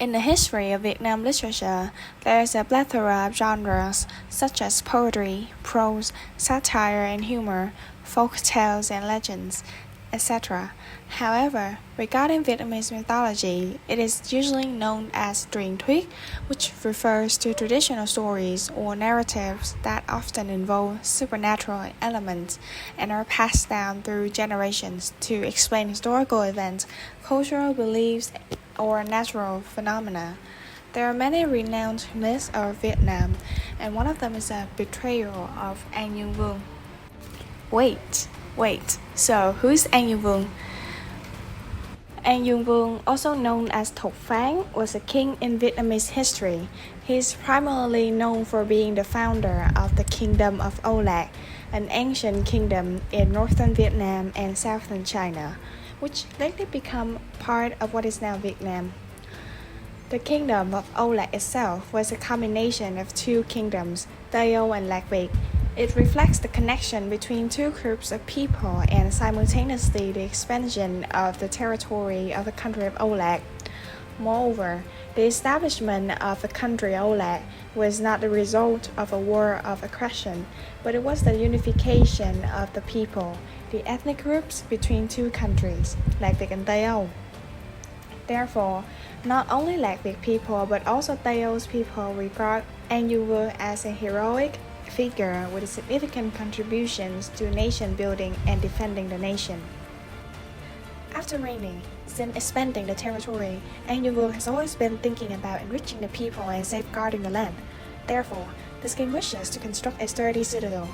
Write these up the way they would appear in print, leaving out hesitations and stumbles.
In the history of Vietnam literature, there is a plethora of genres such as poetry, prose, satire and humor, folk tales and legends, etc. However, regarding Vietnamese mythology, it is usually known as truyền thuyết, which refers to traditional stories or narratives that often involve supernatural elements and are passed down through generations to explain historical events, cultural beliefs, or natural phenomena. There are many renowned myths of Vietnam, and one of them is a Betrayal of An Dương Vương. Wait, so who's An Dương Vương? An Dương Vương, also known as Thục Phán, was a king in Vietnamese history. He is primarily known for being the founder of the kingdom of Âu Lạc, an ancient kingdom in northern Vietnam and southern China, which later became part of what is now Vietnam. The kingdom of Âu Lạc itself was a combination of two kingdoms, Tây Âu and Lạc Việt. It reflects the connection between two groups of people and simultaneously the expansion of the territory of the country of Âu Lạc. Moreover, the establishment of the country Âu Lạc was not the result of a war of aggression, but it was the unification of the people, the ethnic groups between two countries, Lạc Việt and Tây Âu. Therefore, not only Lạc Việt people but also Tây Âu people regard An Dương Vương as a heroic figure with significant contributions to nation building and defending the nation. After reigning, since expanding the territory, An Dương Vương has always been thinking about enriching the people and safeguarding the land. Therefore, this king wishes to construct a sturdy citadel.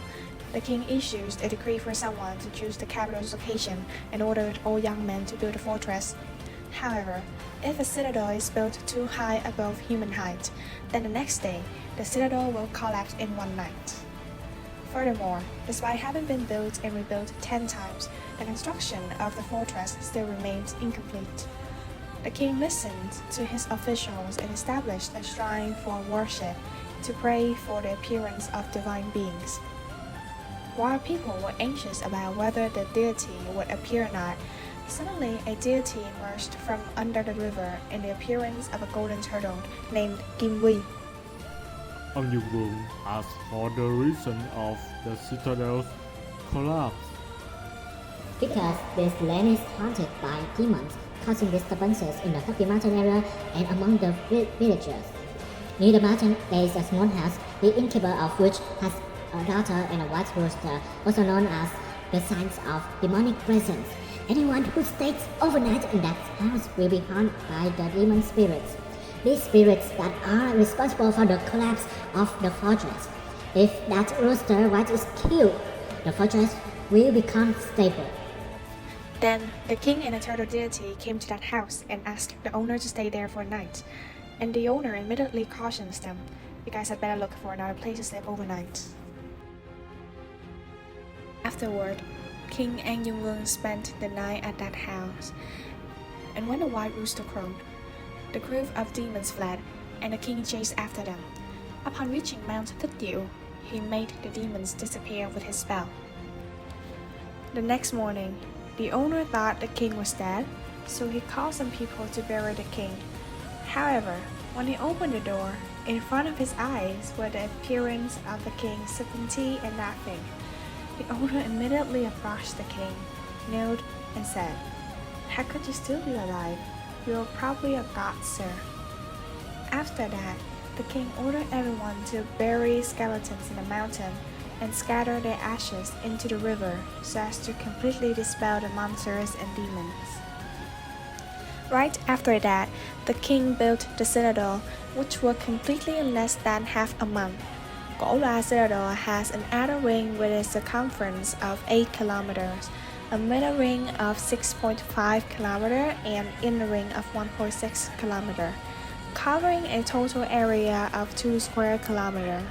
The king issues a decree for someone to choose the capital's location and ordered all young men to build a fortress. However, if a citadel is built too high above human height, then the next day, the citadel will collapse in one night. Furthermore, despite having been built and rebuilt 10 times, the construction of the fortress still remains incomplete. The king listened to his officials and established a shrine for worship to pray for the appearance of divine beings. While people were anxious about whether the deity would appear or not, suddenly a deity emerged from under the river in the appearance of a golden turtle named Kim Quy. An Dương Vương asked for the reason of the citadel's collapse. Because this land is haunted by demons, causing disturbances in the Rocky Mountain area and among the villagers. Near the mountain there is a small house, the innkeeper of which has a daughter and a white rooster, also known as the signs of demonic presence. Anyone who stays overnight in that house will be haunted by the demon spirits. These spirits that are responsible for the collapse of the fortress. If that rooster white is killed, the fortress will become stable. Then the king and the turtle deity came to that house and asked the owner to stay there for a night. And the owner immediately cautions them, "You guys had better look for another place to sleep overnight." Afterward, King An Dương Vương spent the night at that house. And when the white rooster crowed, the group of demons fled, and the king chased after them. Upon reaching Mount Thích Diệu, he made the demons disappear with his spell. The next morning, the owner thought the king was dead, so he called some people to bury the king. However, when he opened the door, in front of his eyes were the appearance of the king sipping tea and laughing. The owner immediately approached the king, knelt, and said, "How could you still be alive? You're probably a god, sir." After that, the king ordered everyone to bury skeletons in the mountain and scatter their ashes into the river so as to completely dispel the monsters and demons. Right after that, the king built the citadel, which was completely in less than half a month. Co Loa Citadel has an outer ring with a circumference of 8 kilometers, a middle ring of 6.5 km and inner ring of 1.6 km, covering a total area of 2 square kilometers.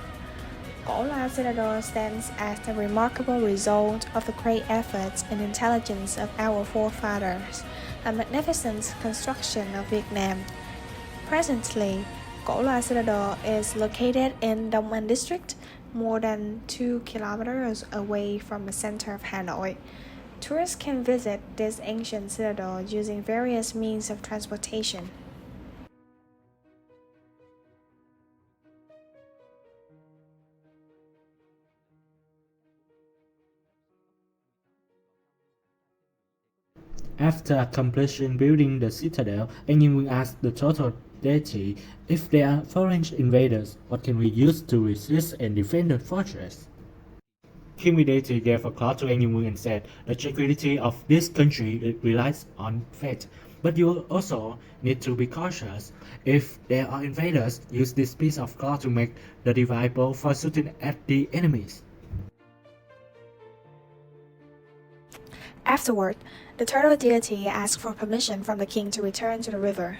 Co Loa Citadel stands as the remarkable result of the great efforts and intelligence of our forefathers, a magnificent construction of Vietnam. Presently, Co Loa Citadel is located in Đông An District, more than 2 kilometers away from the center of Hanoi. Tourists can visit this ancient citadel using various means of transportation. After accomplishing building the citadel, An Dương Vương asked the total deity, if there are foreign invaders, what can we use to resist and defend the fortress? King deity gave a cloth to An Dương Vương and said, the tranquility of this country relies on fate, but you also need to be cautious. If there are invaders, use this piece of cloth to make the divine bow for shooting at the enemies. Afterward, the turtle deity asked for permission from the king to return to the river.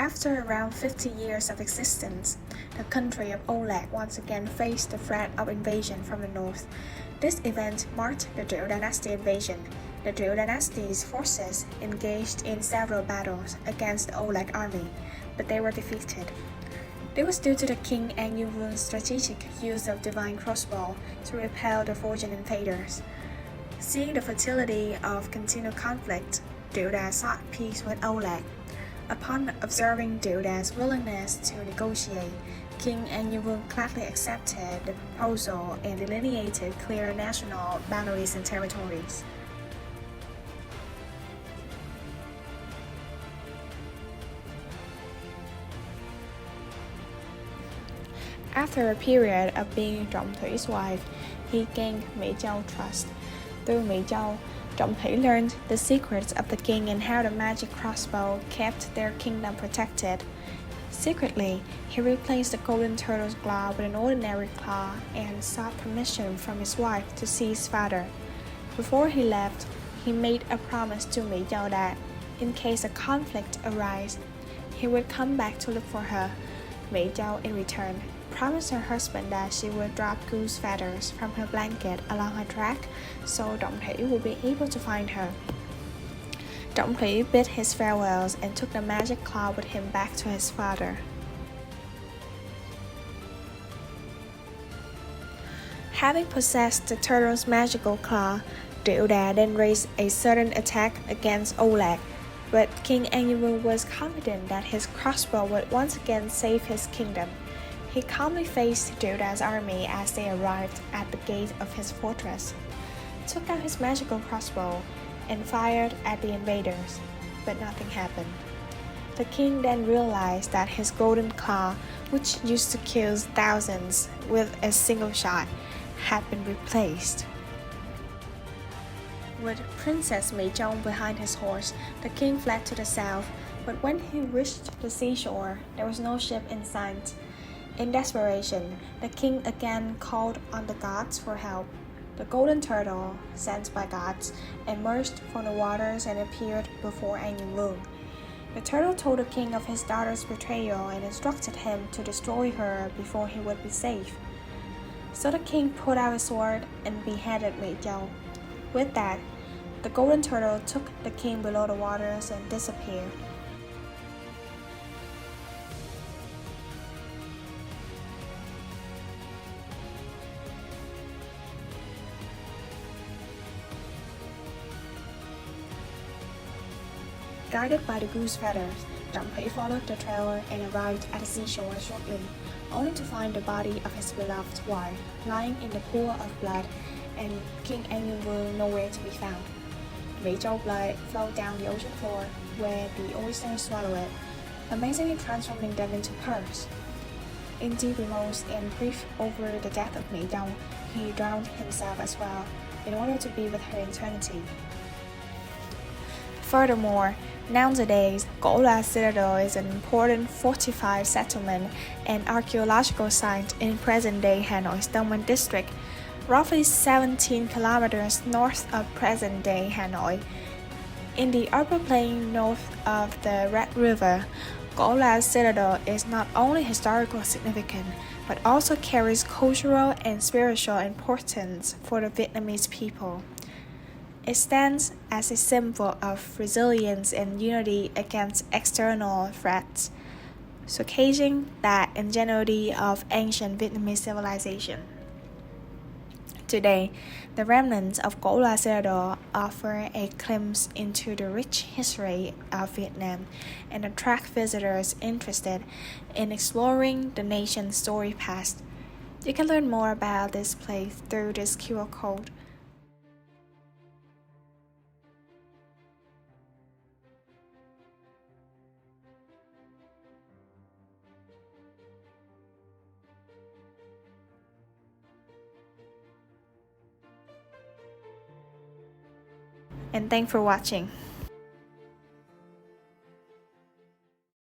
After around 50 years of existence, the country of Âu Lạc once again faced the threat of invasion from the north. This event marked the Triệu Dynasty invasion. The Triệu Dynasty's forces engaged in several battles against the Âu Lạc army, but they were defeated. This was due to the king An Dương Vương strategic use of divine crossbow to repel the foreign invaders. Seeing the futility of continued conflict, Triệu Đà sought peace with Âu Lạc. Upon observing Triệu Đà's willingness to negotiate, King An Dương Vương gladly accepted the proposal and delineated clear national boundaries and territories. After a period of being Trọng Thủy wife, he gained Mỹ Châu trust. Through Mỹ Châu, Trọng Thủy learned the secrets of the king and how the magic crossbow kept their kingdom protected. Secretly, he replaced the golden turtle's claw with an ordinary claw and sought permission from his wife to see his father. Before he left, he made a promise to Mỹ Châu that, in case a conflict arose, he would come back to look for her. Mỹ Châu, in return, promised her husband that she would drop goose feathers from her blanket along her track so Trọng Thủy would be able to find her. Trọng Thủy bid his farewells and took the magic claw with him back to his father. Having possessed the turtle's magical claw, Triệu Đà then raised a sudden attack against Âu Lạc, but King An Dương Vương was confident that his crossbow would once again save his kingdom. He calmly faced Triệu Đà's army as they arrived at the gate of his fortress, took out his magical crossbow, and fired at the invaders, but nothing happened. The king then realized that his golden claw, which used to kill thousands with a single shot, had been replaced. With Princess Mỹ Châu behind his horse, the king fled to the south, but when he reached the seashore, there was no ship in sight. In desperation, the king again called on the gods for help. The golden turtle, sent by gods, emerged from the waters and appeared before An Dương Vương. The turtle told the king of his daughter's betrayal and instructed him to destroy her before he would be safe. So the king pulled out his sword and beheaded Mỹ Châu. With that, the golden turtle took the king below the waters and disappeared. Guided by the goose feathers, Trọng Thủy followed the trail and arrived at the seashore shortly, only to find the body of his beloved wife lying in the pool of blood and King An Dương Vương nowhere to be found. Mỹ Châu blood flowed down the ocean floor, where the oysters swallowed it, amazingly transforming them into pearls. In deep remorse and grief over the death of Mỹ Châu, he drowned himself as well, in order to be with her in eternity. Furthermore, nowadays, Co Loa Citadel is an important fortified settlement and archaeological site in present-day Hanoi's Đông An district, roughly 17 kilometers north of present-day Hanoi. In the upper plain north of the Red River, Co Loa Citadel is not only historically significant, but also carries cultural and spiritual importance for the Vietnamese people. It stands as a symbol of resilience and unity against external threats, showcasing the ingenuity of ancient Vietnamese civilization. Today, the remnants of Co Loa Citadel offer a glimpse into the rich history of Vietnam and attract visitors interested in exploring the nation's storied past. You can learn more about this place through this QR code. And thanks for watching.